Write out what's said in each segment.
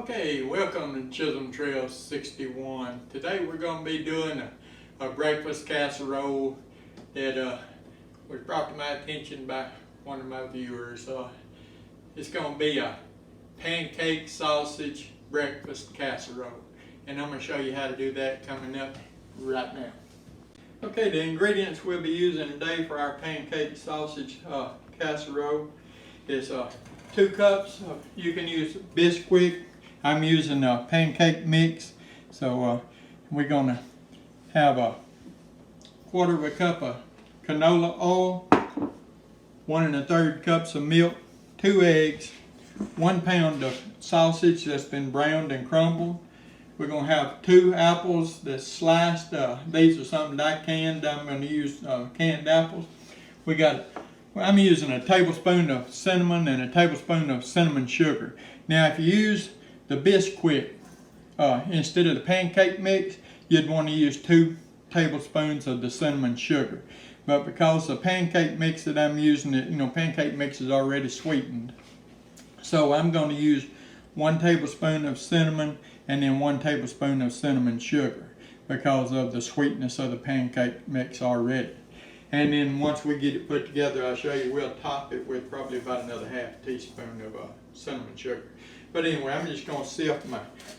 Okay, welcome to Chisholm Trail 61. Today we're going to be doing a breakfast casserole that was brought to my attention by one of my viewers. It's going to be a pancake sausage breakfast casserole, and I'm going to show you how to do that coming up right now. Okay, the ingredients we'll be using today for our pancake sausage casserole is 2 cups of, you can use Bisquick. I'm using a pancake mix, so we're going to have a 1/4 cup of canola oil, 1 1/3 cups of milk, 2 eggs, 1 pound of sausage that's been browned and crumbled. We're going to have 2 apples that's sliced. These are something that I canned. I'm going to use canned apples. I'm using a tablespoon of cinnamon and a tablespoon of cinnamon sugar. Now, if you use the Bisquick instead of the pancake mix, you'd want to use 2 tablespoons of the cinnamon sugar. But because the pancake mix that I'm using, pancake mix is already sweetened, so I'm going to use 1 tablespoon of cinnamon and then 1 tablespoon of cinnamon sugar because of the sweetness of the pancake mix already. And then once we get it put together, I'll show you, we'll top it with probably about another 1/2 teaspoon of cinnamon sugar. But anyway, I'm just going to sift my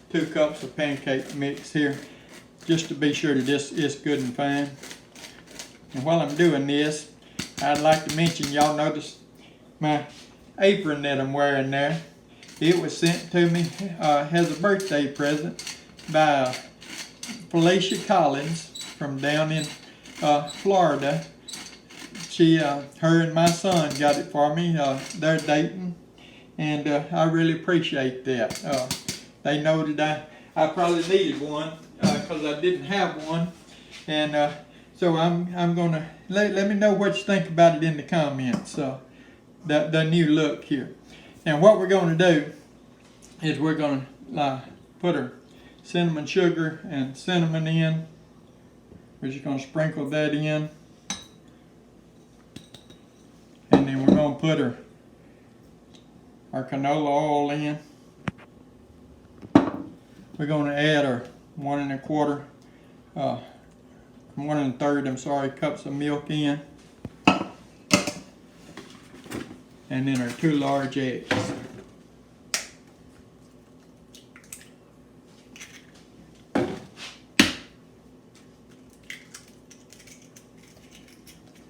2 cups of pancake mix here just to be sure that this is good and fine. And while I'm doing this, I'd like to mention, y'all notice my apron that I'm wearing there. It was sent to me as a birthday present by Felicia Collins from down in Florida. Her and my son got it for me. They're dating, and I really appreciate that. They know that I probably needed one because I didn't have one, and so I'm gonna let me know what you think about it in the comments. The new look here. Now, what we're going to do is we're going to put our cinnamon sugar and cinnamon in. We're just going to sprinkle that in. And then we're going to put our canola oil in. We're going to add our 1 1/3 cups of milk in. And then our 2 large eggs.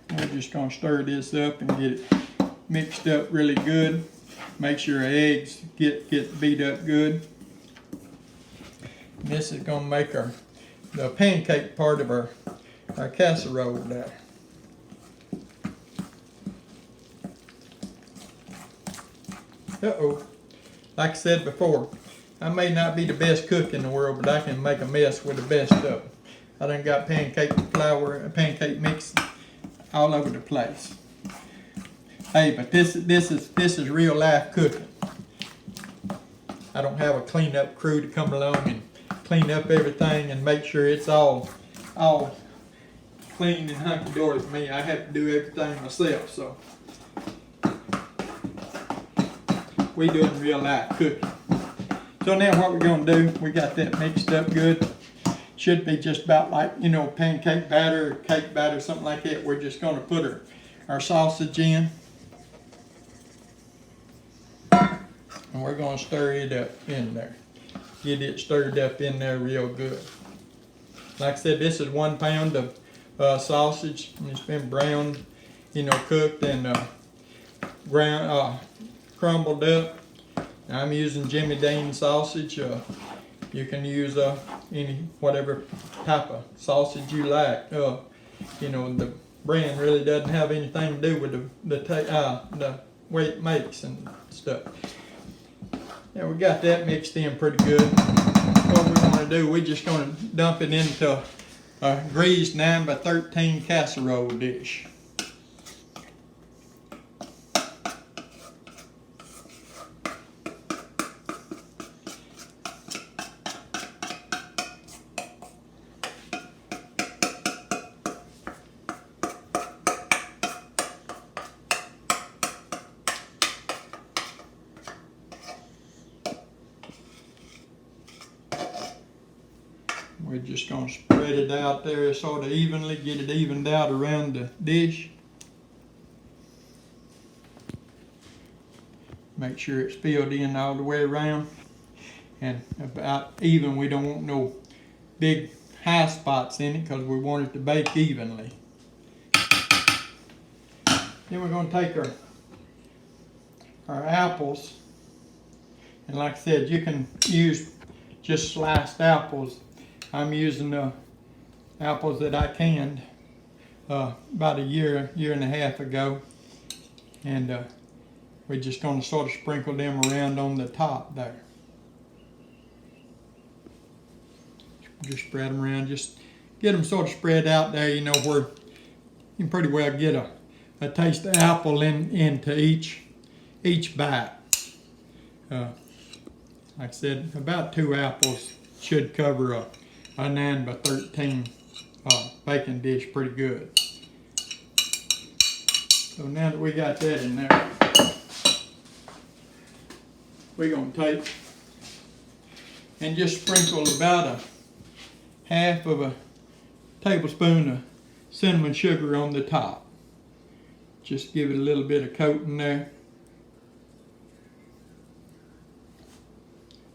We're just going to stir this up and get it mixed up really good. Make sure our eggs get beat up good. And this is going to make the pancake part of our casserole there. Like I said before, I may not be the best cook in the world, but I can make a mess with the best of them. I done got pancake flour and pancake mix all over the place. Hey, but this is real life cooking. I don't have a cleanup crew to come along and clean up everything and make sure it's all clean and hunky-dory for me. I have to do everything myself, so we doing real life cooking. So now what we're going to do, we got that mixed up good. Should be just about like, pancake batter or cake batter, something like that. We're just going to put our sausage in. And we're going to stir it up in there. Get it stirred up in there real good. Like I said, this is 1 pound of sausage. And it's been browned, cooked and crumbled up. I'm using Jimmy Dean sausage. You can use whatever type of sausage you like. The brand really doesn't have anything to do with the way it makes and stuff. Yeah, we got that mixed in pretty good. What we're going to do, we're just going to dump it into a greased 9 by 13 casserole dish. We're just going to spread it out there sort of evenly, get it evened out around the dish. Make sure it's filled in all the way around and about even. We don't want no big high spots in it because we want it to bake evenly. Then we're going to take our apples, and like I said, you can use just sliced apples. I'm using the apples that I canned about a year and a half ago, and we're just going to sort of sprinkle them around on the top there. Just spread them around, just get them sort of spread out there, you know, where you can pretty well get a taste of apple into each bite. Like I said, about 2 apples should cover a 9 by 13 baking dish pretty good. So now that we got that in there, we're going to take and just sprinkle about a half of a tablespoon of cinnamon sugar on the top. Just give it a little bit of coating there.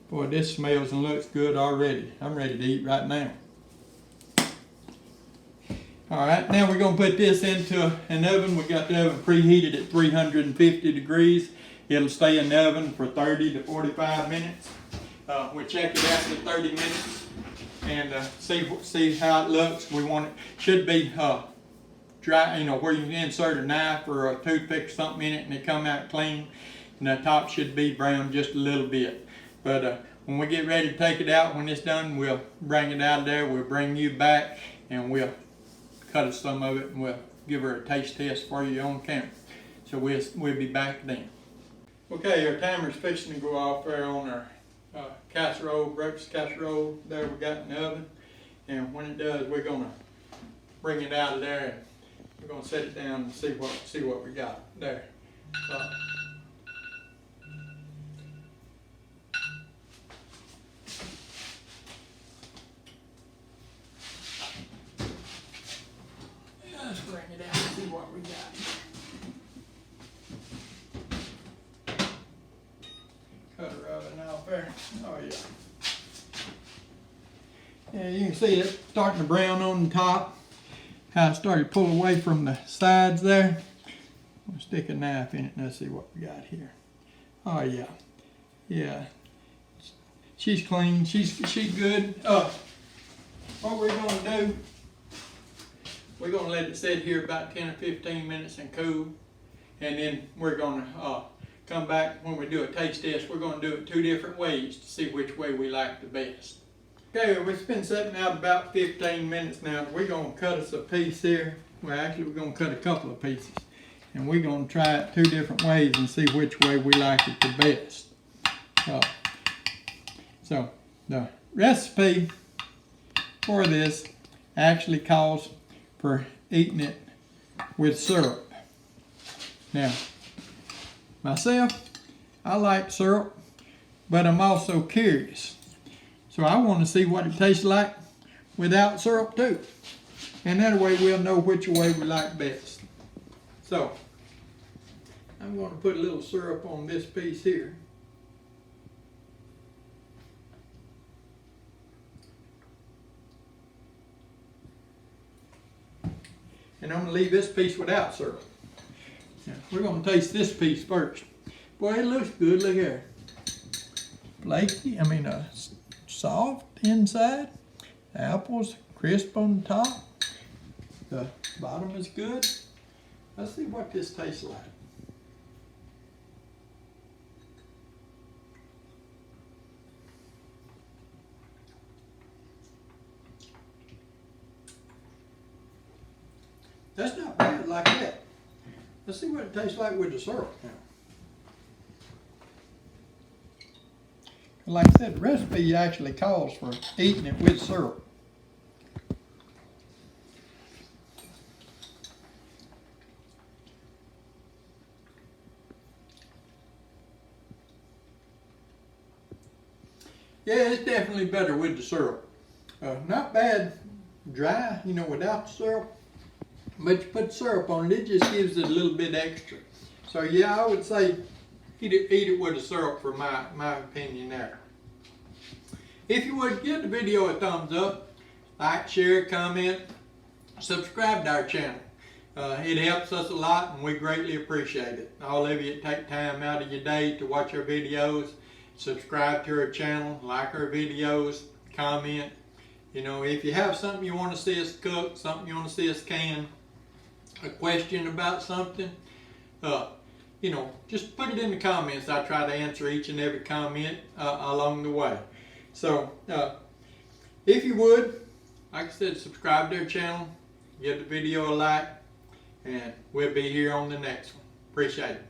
Boy, this smells and looks good already. I'm ready to eat right now. Alright, now we're going to put this into an oven. We got the oven preheated at 350 degrees. It'll stay in the oven for 30 to 45 minutes. We'll check it after 30 minutes and see how it looks. We want it, should be dry, you know, where you can insert a knife or a toothpick or something in it and it come out clean. And the top should be brown just a little bit. But when we get ready to take it out, when it's done, we'll bring it out of there. We'll bring you back and we'll cut us some of it and we'll give her a taste test for you on camera. So we'll be back then. Okay, our timer's fixing to go off there on our casserole, breakfast casserole there we got in the oven. And when it does, we're gonna bring it out of there and we're gonna set it down and see what we got there. Let's bring it out and see what we got. Cut her oven off there. Oh yeah. Yeah, you can see it starting to brown on the top. How it started to pull away from the sides there. We'll stick a knife in it and let's see what we got here. Oh yeah. Yeah. She's clean. She's good. What we're gonna do, we're gonna let it sit here about 10 or 15 minutes and cool. And then we're gonna come back when we do a taste test. We're going to do it 2 different ways to see which way we like the best. Okay, well, it's been sitting out about 15 minutes now. We're going to cut us a piece here. Well, actually, we're going to cut a couple of pieces. And we're going to try it 2 different ways and see which way we like it the best. So, the recipe for this actually calls for eating it with syrup. Now, myself, I like syrup, but I'm also curious. So I want to see what it tastes like without syrup too. And that way we'll know which way we like best. So, I'm going to put a little syrup on this piece here. And I'm going to leave this piece without syrup. Now, we're going to taste this piece first. Boy, it looks good. Look here. Flaky, soft inside. The apples crisp on the top. The bottom is good. Let's see what this tastes like. That's not bad like that. Let's see what it tastes like with the syrup now. Like I said, the recipe actually calls for eating it with syrup. Yeah, it's definitely better with the syrup. Not bad, dry, you know, without the syrup. But you put syrup on it, it just gives it a little bit extra. So yeah, I would say eat it with the syrup for my opinion there. If you would, give the video a thumbs up, like, share, comment, subscribe to our channel. It helps us a lot and we greatly appreciate it. All of you take time out of your day to watch our videos, subscribe to our channel, like our videos, comment. You know, if you have something you want to see us cook, something you want to see us can, a question about something, you know, just put it in the comments. I try to answer each and every comment along the way. So, if you would, like I said, subscribe to our channel, give the video a like, and we'll be here on the next one. Appreciate it.